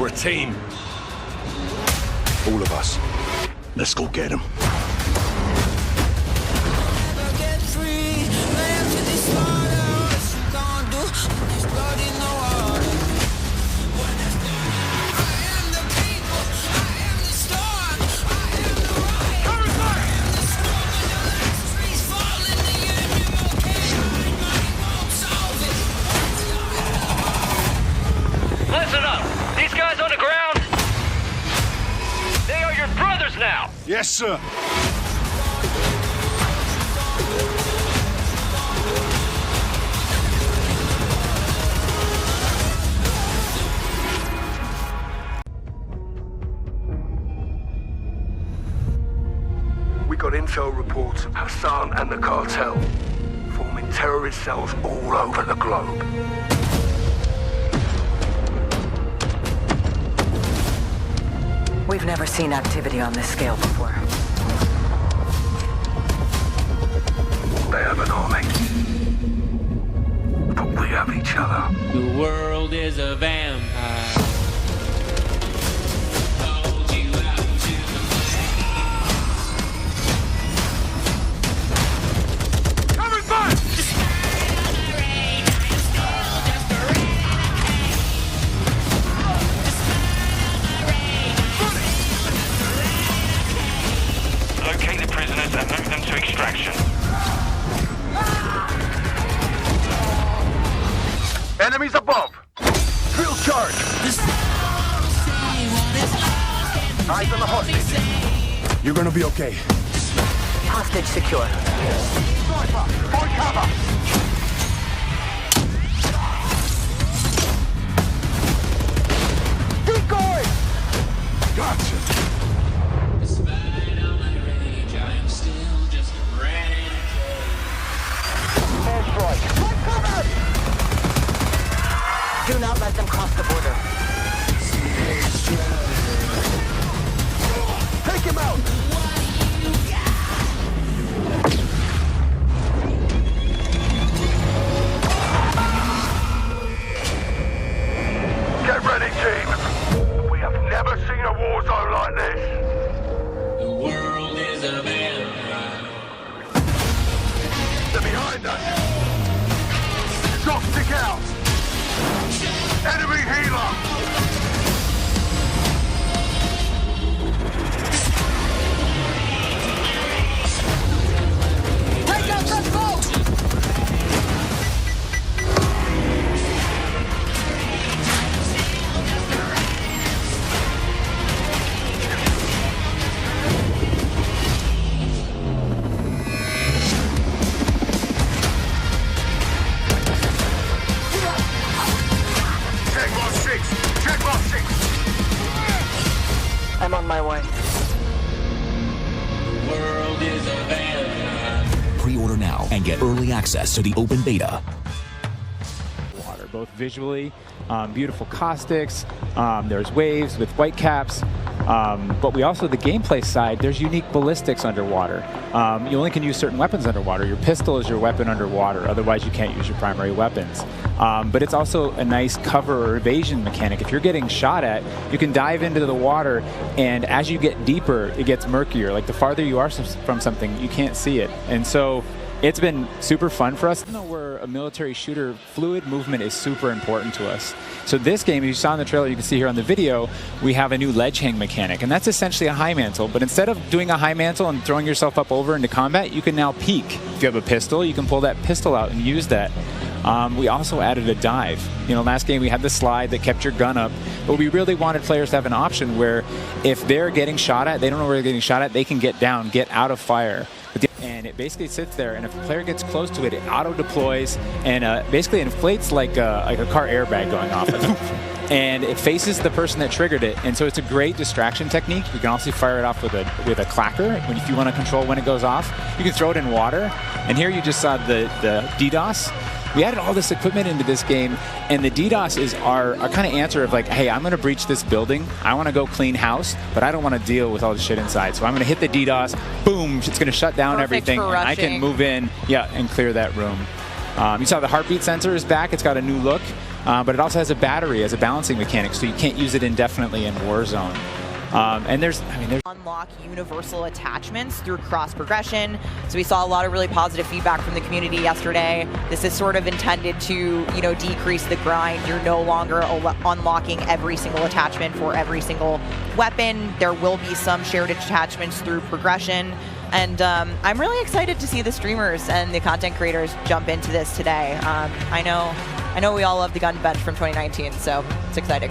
We're a team. All of us. Let's go get him. Listen up! These guys on the ground, they are your brothers now! Yes, sir. We got intel reports of Hassan and the cartel forming terrorist cells all over the globe. We've never seen activity on this scale before. They have an army. But we have each other. The world is a vampire. Locate the prisoners and move them to extraction. Enemies above! Field charge! Eyes on the hostage. You're gonna be okay. Hostage secure. Sniper! Find cover! Keep going! Gotcha. Airstrike! Find cover! Do not let them cross the border. Take him out! Get ready, team! We have never seen a war zone like this! The world is a vampire. They're behind us! Shot stick out! Enemy healer! Take out that boat! Check box 6! Check box 6! I'm on my way. The world is a vampire. Pre-order now and get early access to the open beta. Water, both visually, beautiful caustics, there's waves with white caps, but we also, the gameplay side, there's unique ballistics underwater. You only can use certain weapons underwater. Your pistol is your weapon underwater, otherwise you can't use your primary weapons. But it's also a nice cover or evasion mechanic. If you're getting shot at, you can dive into the water, and as you get deeper, it gets murkier. Like the farther you are from something, you can't see it. And so it's been super fun for us. Even though we're a military shooter, fluid movement is super important to us. So this game, as you saw in the trailer, you can see here on the video, we have a new ledge hang mechanic, and that's essentially a high mantle. But instead of doing a high mantle and throwing yourself up over into combat, you can now peek. If you have a pistol, you can pull that pistol out and use that. We also added a dive. You know, last game we had the slide that kept your gun up, but we really wanted players to have an option where if they're getting shot at, they don't know where they're getting shot at, they can get down, get out of fire. And it basically sits there, and if a player gets close to it, it auto-deploys and basically inflates like a car airbag going off. And it faces the person that triggered it, and so it's a great distraction technique. You can also fire it off with a clacker if you want to control when it goes off. You can throw it in water, and here you just saw the DDoS. We added all this equipment into this game, and the DDoS is our kind of answer of like, hey, I'm going to breach this building. I want to go clean house, but I don't want to deal with all the shit inside. So I'm going to hit the DDoS. Boom! It's going to shut down everything, and I can move in, and clear that room. You saw the heartbeat sensor is back. It's got a new look. but it also has a battery as a balancing mechanic, so you can't use it indefinitely in WarZone. And there's unlock universal attachments through cross progression. So we saw a lot of really positive feedback from the community yesterday. This is sort of intended to, decrease the grind. You're no longer unlocking every single attachment for every single weapon. There will be some shared attachments through progression. And I'm really excited to see the streamers and the content creators jump into this today. I know we all love the gun bench from 2019, so it's exciting.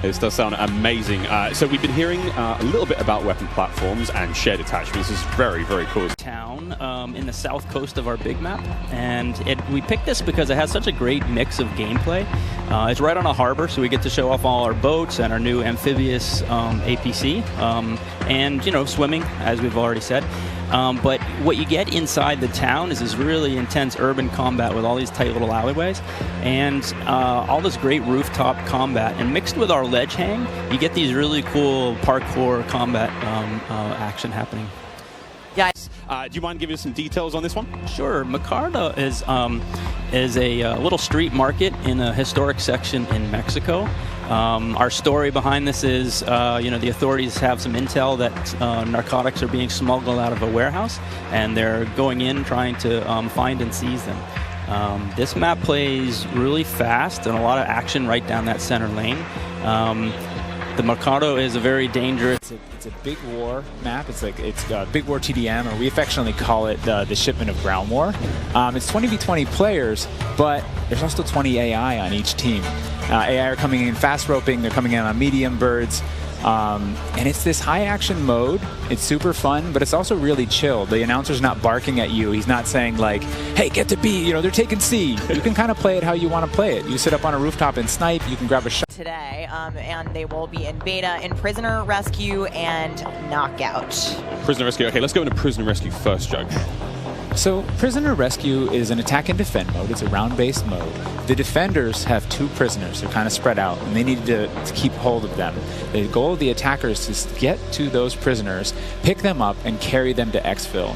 This does sound amazing. So we've been hearing a little bit about weapon platforms and shared attachments. This is very, very cool. Town in the south coast of our big map, and we picked this because it has such a great mix of gameplay. It's right on a harbor, so we get to show off all our boats and our new amphibious APC, and swimming, as we've already said. But what you get inside the town is this really intense urban combat with all these tight little alleyways and all this great rooftop combat. And mixed with our ledge hang, you get these really cool parkour combat action happening. Yeah. Do you mind giving us some details on this one? Sure. Mercado is a little street market in a historic section in Mexico. Our story behind this is, the authorities have some intel that narcotics are being smuggled out of a warehouse, and they're going in trying to find and seize them. This map plays really fast and a lot of action right down that center lane. The Mercado is a very dangerous. It's a big war map. It's Big War TDM, or we affectionately call it the shipment of ground war. It's 20v20 players, but there's also 20 AI on each team. AI are coming in fast roping. They're coming in on medium birds. And it's this high action mode. It's super fun, but it's also really chill. The announcer's not barking at you. He's not saying like, hey, get to B, they're taking C. You can kind of play it how you want to play it. You sit up on a rooftop and snipe. You can grab a shot. Today, and they will be in beta in Prisoner Rescue and Knockout. Prisoner Rescue. Okay, let's go into Prisoner Rescue first, Judge. So Prisoner Rescue is an attack and defend mode. It's a round-based mode. The defenders have 2 prisoners. They're kind of spread out, and they need to keep hold of them. The goal of the attackers is to get to those prisoners, pick them up, and carry them to exfil.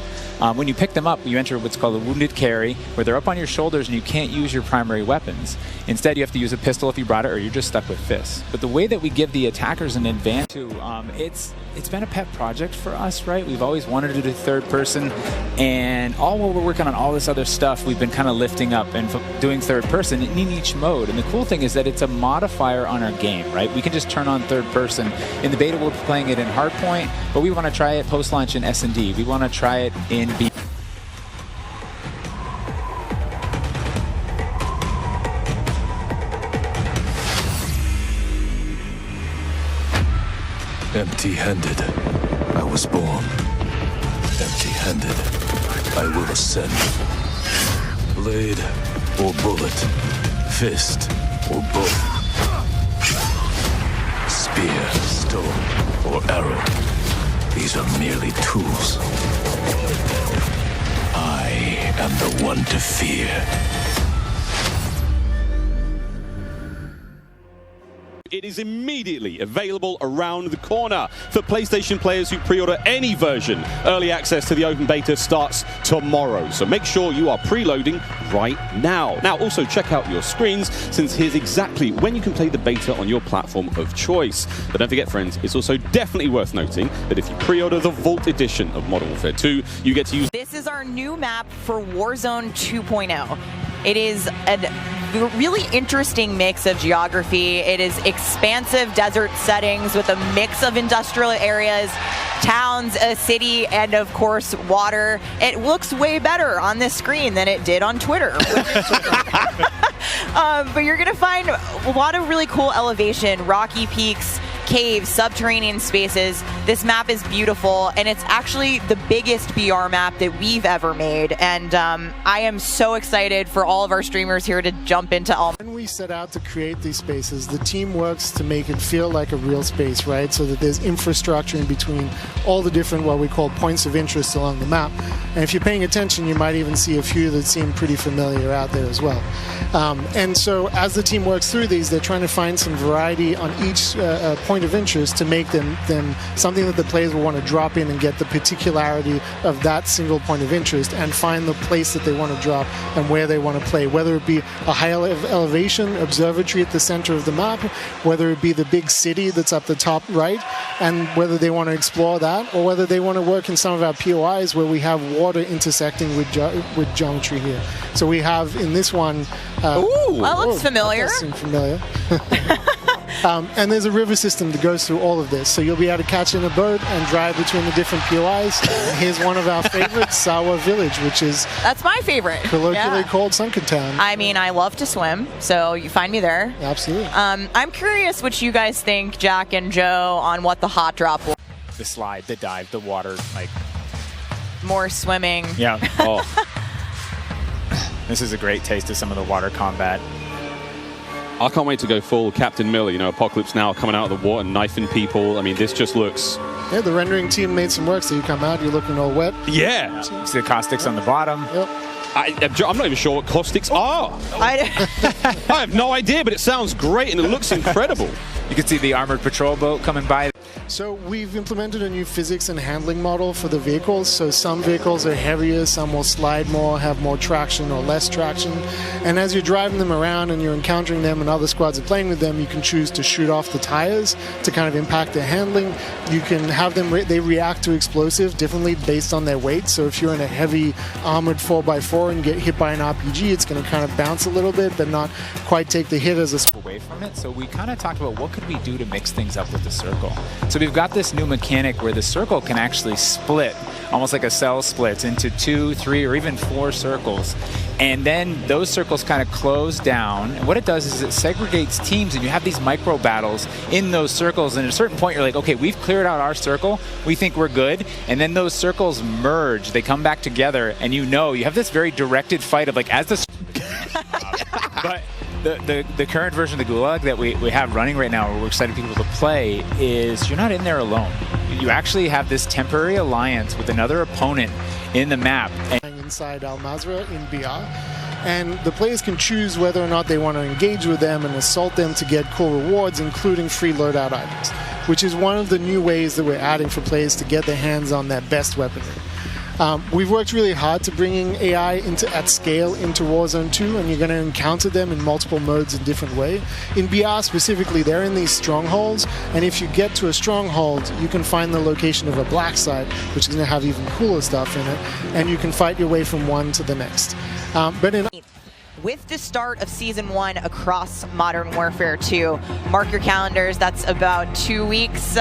When you pick them up, you enter what's called a wounded carry, where they're up on your shoulders and you can't use your primary weapons. Instead, you have to use a pistol if you brought it, or you're just stuck with fists. But the way that we give the attackers an advantage, it's been a pet project for us, right? We've always wanted to do third person, and all while we're working on all this other stuff, we've been kind of lifting up and doing third person in each mode. And the cool thing is that it's a modifier on our game, right? We can just turn on third person. In the beta, we're playing it in hardpoint, but we want to try it post-launch in S&D. We want to try it in B. Empty-handed, I was born. Empty-handed, I will ascend. Blade or bullet, fist or bow. Spear, stone, or arrow. These are merely tools. I am the one to fear. It is immediately available around the corner for PlayStation players who pre-order any version. Early access to the open beta starts tomorrow, so make sure you are preloading right now. Now, also check out your screens, since here's exactly when you can play the beta on your platform of choice. But don't forget, friends, it's also definitely worth noting that if you pre-order the Vault Edition of Modern Warfare 2, you get to use... This is our new map for WarZone 2.0. It is a really interesting mix of geography. It is expansive desert settings with a mix of industrial areas, towns, a city, and of course water. It looks way better on this screen than it did on Twitter. But you're gonna find a lot of really cool elevation, rocky peaks, caves, subterranean spaces. This map is beautiful, and it's actually the biggest BR map that we've ever made. And I am so excited for all of our streamers here to jump into all. When we set out to create these spaces, the team works to make it feel like a real space, right? So that there's infrastructure in between all the different, what we call points of interest along the map. And if you're paying attention, you might even see a few that seem pretty familiar out there as well. And so as the team works through these, they're trying to find some variety on each point of interest to make them something that the players will want to drop in and get the particularity of that single point of interest and find the place that they want to drop and where they want to play, whether it be a high elevation location observatory at the center of the map, whether it be the big city that's up the top right, and whether they want to explore that, or whether they want to work in some of our POIs where we have water intersecting with geometry here. So we have in this one... that looks familiar. That does seem familiar. And there's a river system that goes through all of this. So you'll be able to catch in a boat and drive between the different POIs. And here's one of our favorites, Sawa Village, which is... That's my favorite. Colloquially called Sunken Town. I mean, I love to swim, so you find me there. Absolutely. I'm curious what you guys think, Jack and Joe, on what the hot drop will. The slide, the dive, the water, like... More swimming. Yeah. Oh. This is a great taste of some of the water combat. I can't wait to go full Captain Miller. You know, Apocalypse Now coming out of the water, knifing people. I mean, this just looks... Yeah, the rendering team made some work, so you come out, you're looking all wet. Yeah. See the caustics on the bottom. Yep. I'm not even sure what caustics are. I have no idea, but it sounds great and it looks incredible. You can see the armored patrol boat coming by. So we've implemented a new physics and handling model for the vehicles. So some vehicles are heavier, some will slide more, have more traction or less traction. And as you're driving them around and you're encountering them and other squads are playing with them, you can choose to shoot off the tires to kind of impact their handling. You can have them, they react to explosive differently based on their weight. So if you're in a heavy armored 4x4 and get hit by an RPG, it's going to kind of bounce a little bit, but not quite take the hit as a... away from it. So we kind of talked about what could we do to mix things up with the circle. So we've got this new mechanic where the circle can actually split, almost like a cell splits, into 2, 3, or even 4 circles. And then those circles kind of close down. And what it does is it segregates teams, and you have these micro battles in those circles. And at a certain point, you're like, okay, we've cleared out our circle. We think we're good. And then those circles merge. They come back together, and you have this very directed fight of like, as the... but the current version of the Gulag that we have running right now, where we're excited people to play, is you're not in there alone. You actually have this temporary alliance with another opponent in the map. Inside Al Mazrah in BR. And the players can choose whether or not they want to engage with them and assault them to get cool rewards, including free loadout items, which is one of the new ways that we're adding for players to get their hands on their best weaponry. We've worked really hard to bringing AI at scale into WarZone 2, and you're going to encounter them in multiple modes in different ways. In BR specifically, they're in these strongholds, and if you get to a stronghold, you can find the location of a black site, which is going to have even cooler stuff in it, and you can fight your way from one to the next. With the start of Season 1 across Modern Warfare 2, mark your calendars, that's about 2 weeks.